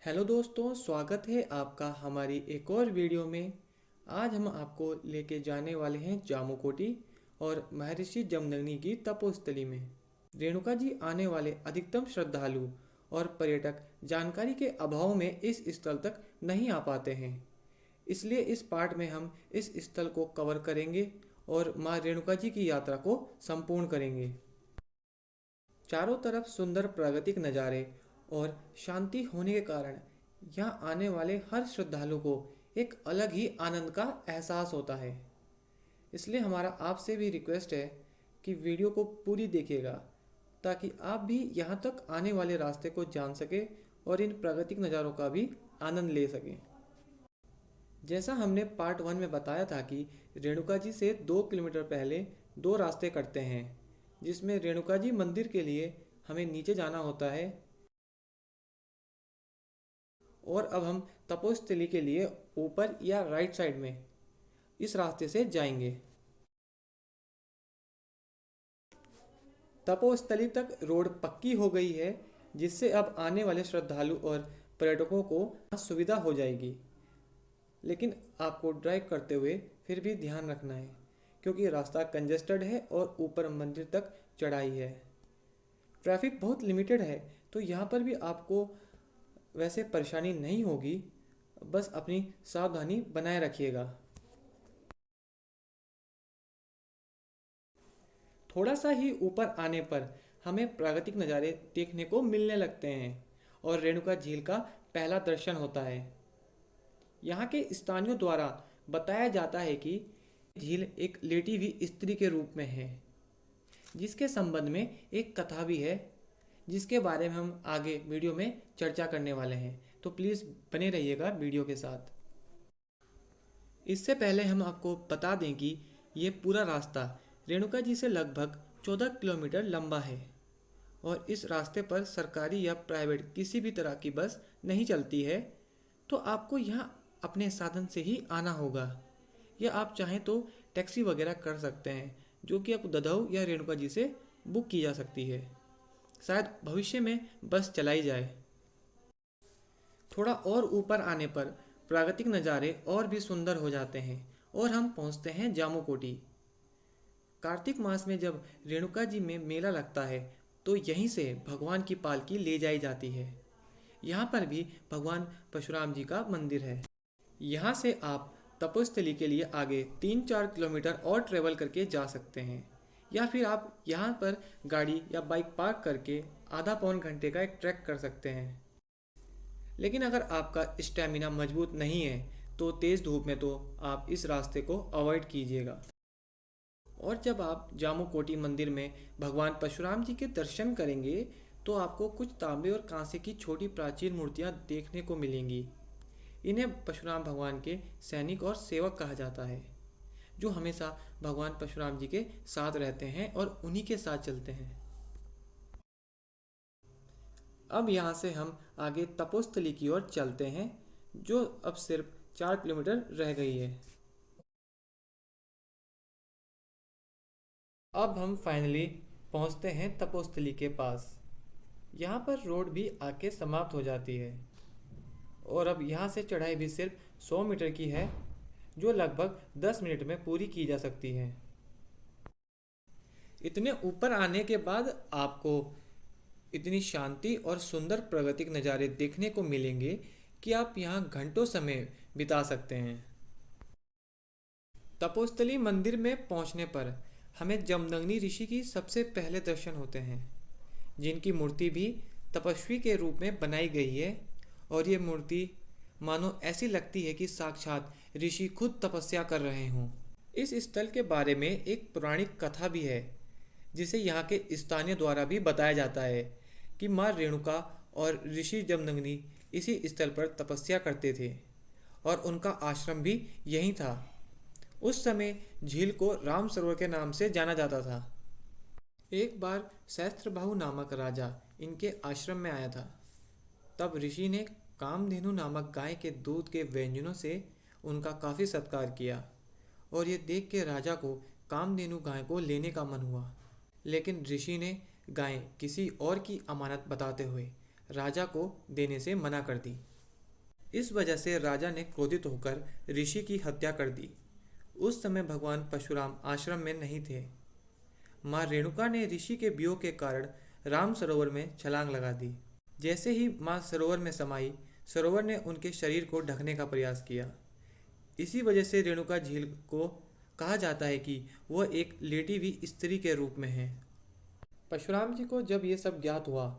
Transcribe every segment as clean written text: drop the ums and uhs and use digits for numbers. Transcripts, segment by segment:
Hello दोस्तों, स्वागत है आपका हमारी एक और वीडियो में। आज हम आपको लेके जाने वाले हैं जामुकोटी और महर्षि जमदग्नि की तपोस्थली में। रेणुका जी आने वाले अधिकतम श्रद्धालु और पर्यटक जानकारी के अभाव में इस स्थल तक नहीं आ पाते हैं। इसलिए इस पार्ट में हम इस स्थल को कवर करेंगे और माँ रेणुका जी की यात्रा को संपूर्ण करेंगे। चारों तरफ सुंदर प्राकृतिक नज़ारे और शांति होने के कारण यहाँ आने वाले हर श्रद्धालु को एक अलग ही आनंद का एहसास होता है। इसलिए हमारा आपसे भी रिक्वेस्ट है कि वीडियो को पूरी देखिएगा ताकि आप भी यहाँ तक आने वाले रास्ते को जान सकें और इन प्राकृतिक नज़ारों का भी आनंद ले सकें। जैसा हमने पार्ट 1 में बताया था कि रेणुका जी से 2 किलोमीटर पहले दो रास्ते कटते हैं, जिसमें रेणुका जी मंदिर के लिए हमें नीचे जाना होता है और अब हम तपोस्थली के लिए ऊपर या राइट साइड में इस रास्ते से जाएंगे। तपोस्थली तक रोड पक्की हो गई है, जिससे अब आने वाले श्रद्धालु और पर्यटकों को सुविधा हो जाएगी। लेकिन आपको ड्राइव करते हुए फिर भी ध्यान रखना है, क्योंकि रास्ता कंजेस्टेड है और ऊपर मंदिर तक चढ़ाई है। ट्रैफिक बहुत लिमिटेड है, तो यहाँ पर भी आपको वैसे परेशानी नहीं होगी। बस अपनी सावधानी बनाए रखिएगा। थोड़ा सा ही ऊपर आने पर हमें प्राकृतिक नज़ारे देखने को मिलने लगते हैं और रेणुका झील का पहला दर्शन होता है। यहाँ के स्थानियों द्वारा बताया जाता है कि झील एक लेटी हुई स्त्री के रूप में है, जिसके संबंध में एक कथा भी है, जिसके बारे में हम आगे वीडियो में चर्चा करने वाले हैं। तो प्लीज़ बने रहिएगा वीडियो के साथ। इससे पहले हम आपको बता दें कि ये पूरा रास्ता रेणुका जी से लगभग 14 किलोमीटर लंबा है और इस रास्ते पर सरकारी या प्राइवेट किसी भी तरह की बस नहीं चलती है, तो आपको यहाँ अपने साधन से ही आना होगा, या आप चाहें तो टैक्सी वगैरह कर सकते हैं, जो कि आपको ददाऊ या रेणुका जी से बुक की जा सकती है। शायद भविष्य में बस चलाई जाए। थोड़ा और ऊपर आने पर प्राकृतिक नज़ारे और भी सुंदर हो जाते हैं और हम पहुंचते हैं जामुकोटी। कार्तिक मास में जब रेणुका जी में मेला लगता है, तो यहीं से भगवान की पालकी ले जाई जाती है। यहाँ पर भी भगवान परशुराम जी का मंदिर है। यहाँ से आप तपोस्थली के लिए आगे 3-4 किलोमीटर और ट्रेवल करके जा सकते हैं, या फिर आप यहाँ पर गाड़ी या बाइक पार्क करके आधा पौन घंटे का एक ट्रैक कर सकते हैं। लेकिन अगर आपका स्टेमिना मजबूत नहीं है, तो तेज़ धूप में तो आप इस रास्ते को अवॉइड कीजिएगा। और जब आप जामुकोटी मंदिर में भगवान परशुराम जी के दर्शन करेंगे, तो आपको कुछ तांबे और कांसे की छोटी प्राचीन मूर्तियां देखने को मिलेंगी। इन्हें परशुराम भगवान के सैनिक और सेवक कहा जाता है, जो हमेशा भगवान परशुराम जी के साथ रहते हैं और उन्हीं के साथ चलते हैं। अब यहाँ से हम आगे तपोस्थली की ओर चलते हैं, जो अब सिर्फ 4 किलोमीटर रह गई है। अब हम फाइनली पहुँचते हैं तपोस्थली के पास। यहाँ पर रोड भी आके समाप्त हो जाती है और अब यहाँ से चढ़ाई भी सिर्फ 100 मीटर की है, जो लगभग 10 मिनट में पूरी की जा सकती है। इतने ऊपर आने के बाद आपको इतनी शांति और सुंदर प्राकृतिक नज़ारे देखने को मिलेंगे कि आप यहाँ घंटों समय बिता सकते हैं। तपोस्थली मंदिर में पहुँचने पर हमें जमदग्नि ऋषि की सबसे पहले दर्शन होते हैं, जिनकी मूर्ति भी तपस्वी के रूप में बनाई गई है और ये मूर्ति मानो ऐसी लगती है कि साक्षात ऋषि खुद तपस्या कर रहे हों। इस स्थल के बारे में एक पौराणिक कथा भी है, जिसे यहाँ के स्थानीय द्वारा भी बताया जाता है कि माँ रेणुका और ऋषि जमदग्नि इसी स्थल पर तपस्या करते थे और उनका आश्रम भी यहीं था। उस समय झील को राम सरोवर के नाम से जाना जाता था। एक बार सहस्त्रबाहु नामक राजा इनके आश्रम में आया था। तब ऋषि ने कामधेनु नामक गाय के दूध के व्यंजनों से उनका काफ़ी सत्कार किया और ये देख के राजा को कामधेनु गाय को लेने का मन हुआ। लेकिन ऋषि ने गाय किसी और की अमानत बताते हुए राजा को देने से मना कर दी। इस वजह से राजा ने क्रोधित होकर ऋषि की हत्या कर दी। उस समय भगवान परशुराम आश्रम में नहीं थे। माँ रेणुका ने ऋषि के वियोग के कारण राम सरोवर में छलांग लगा दी। जैसे ही माँ सरोवर में समाई, सरोवर ने उनके शरीर को ढकने का प्रयास किया। इसी वजह से रेणुका झील को कहा जाता है कि वह एक लेटी हुई स्त्री के रूप में है। परशुराम जी को जब ये सब ज्ञात हुआ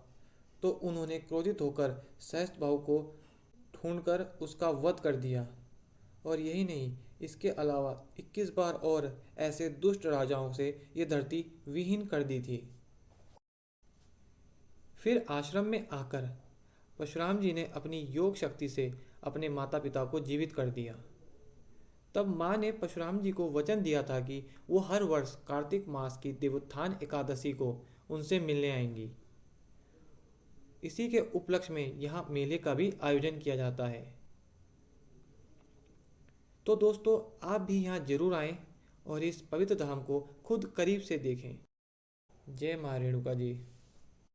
तो उन्होंने क्रोधित होकर सहस्त्रबाहु को ढूंढकर उसका वध कर दिया। और यही नहीं, इसके अलावा 21 बार और ऐसे दुष्ट राजाओं से ये धरती विहीन कर दी थी। फिर आश्रम में आकर परशुराम जी ने अपनी योग शक्ति से अपने माता पिता को जीवित कर दिया। तब माँ ने परशुराम जी को वचन दिया था कि वो हर वर्ष कार्तिक मास की देवोत्थान एकादशी को उनसे मिलने आएंगी। इसी के उपलक्ष्य में यहाँ मेले का भी आयोजन किया जाता है। तो दोस्तों, आप भी यहाँ जरूर आएं और इस पवित्र धाम को खुद करीब से देखें। जय माँ रेणुका जी।